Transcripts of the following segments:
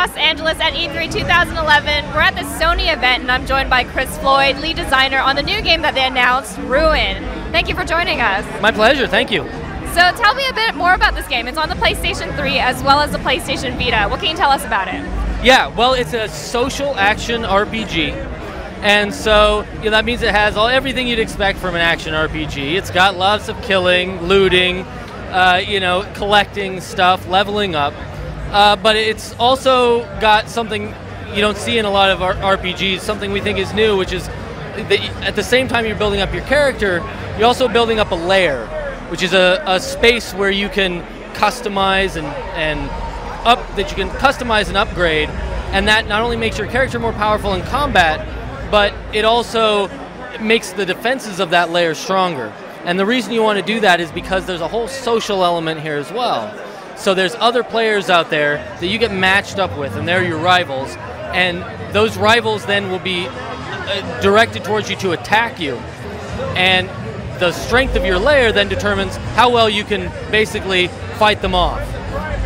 Los Angeles at E3 2011. We're at the Sony event, and I'm joined by Chris Floyd, lead designer on the new game that they announced, Ruin. Thank you for joining us. My pleasure, thank you. So tell me a bit more about this game. It's on the PlayStation 3 as well as the PlayStation Vita. What can you tell us about it? Yeah, well, it's a social action RPG. And so that means it has everything you'd expect from an action RPG. It's got lots of killing, looting, collecting stuff, leveling up. But it's also got something you don't see in a lot of RPGs, something we think is new, which is at the same time you're building up your character, you're also building up a lair, which is a space where you can customize and upgrade, and that not only makes your character more powerful in combat, but it also makes the defenses of that layer stronger. And the reason you want to do that is because there's a whole social element here as well. So there's other players out there that you get matched up with, and they're your rivals, and those rivals then will be directed towards you to attack you. And the strength of your layer then determines how well you can basically fight them off.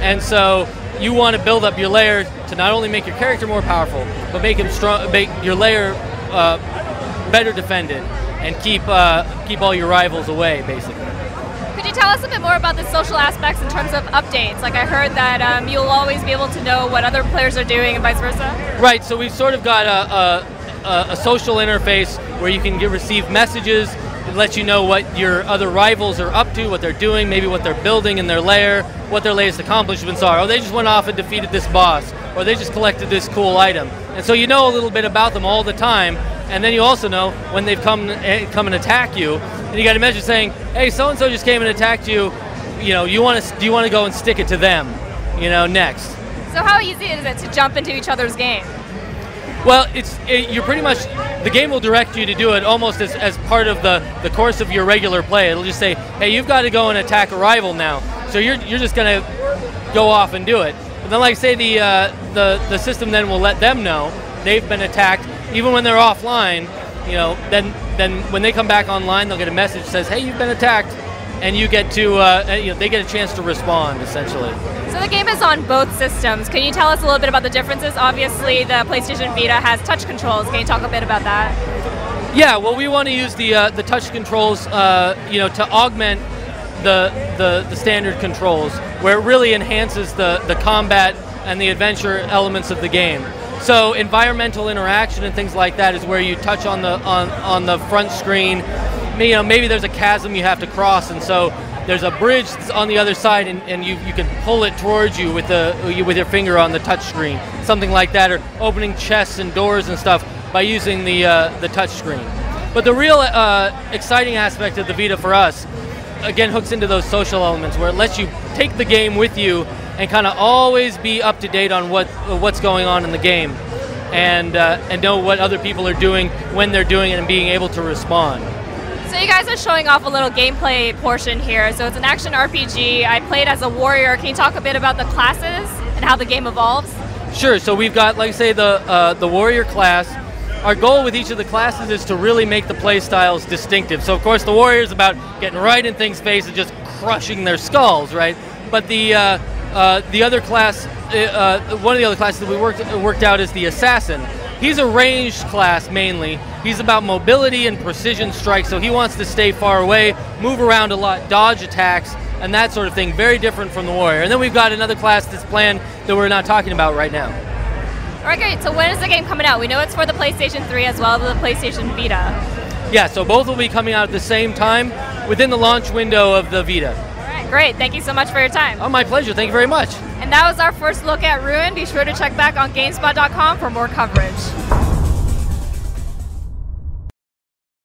And so you want to build up your layer to not only make your character more powerful, but make your layer better defended and keep all your rivals away, basically. Could you tell us a bit more about the social aspects in terms of updates? Like I heard that you'll always be able to know what other players are doing and vice versa? Right, so we've sort of got a social interface where you can receive messages. It lets you know what your other rivals are up to, what they're doing, maybe what they're building in their lair, what their latest accomplishments are. Oh, they just went off and defeated this boss, or they just collected this cool item. And so you know a little bit about them all the time, and then you also know when they've come and attack you, and you got a message saying, hey, so-and-so just came and attacked you, do you want to go and stick it to them, next? So how easy is it to jump into each other's game? Well, you're pretty much, the game will direct you to do it almost as part of the course of your regular play. It'll just say, hey, you've got to go and attack a rival now. So you're just going to go off and do it. But then, like say, the system then will let them know they've been attacked, even when they're offline. Then when they come back online, they'll get a message that says, hey, you've been attacked, and you get to they get a chance to respond, essentially. So the game is on both systems. Can you tell us a little bit about the differences? Obviously, the PlayStation Vita has touch controls. Can you talk a bit about that? Yeah, well, we want to use the touch controls, to augment the standard controls, where it really enhances the combat and the adventure elements of the game. So environmental interaction and things like that is where you touch on the front screen. Maybe there's a chasm you have to cross, and so there's a bridge that's on the other side, and you can pull it towards you with your finger on the touch screen, something like that, or opening chests and doors and stuff by using the touch screen. But the real exciting aspect of the Vita for us, again, hooks into those social elements where it lets you take the game with you and kind of always be up to date on what's going on in the game, and know what other people are doing when they're doing it and being able to respond. So you guys are showing off a little gameplay portion here. So it's an action RPG. I played as a warrior. Can you talk a bit about the classes and how the game evolves? Sure. So we've got, like say, the warrior class. Our goal with each of the classes is to really make the play styles distinctive. So of course the warrior is about getting right in things' face and just crushing their skulls, right? But the other class, one of the other classes that we worked out is the assassin. He's a ranged class mainly. He's about mobility and precision strikes, so he wants to stay far away, move around a lot, dodge attacks, and that sort of thing. Very different from the warrior. And then we've got another class that's planned that we're not talking about right now. All right, great. So when is the game coming out? We know it's for the PlayStation 3 as well as the PlayStation Vita. Yeah, so both will be coming out at the same time within the launch window of the Vita. All right, great. Thank you so much for your time. Oh, my pleasure. Thank you very much. And that was our first look at Ruin. Be sure to check back on GameSpot.com for more coverage.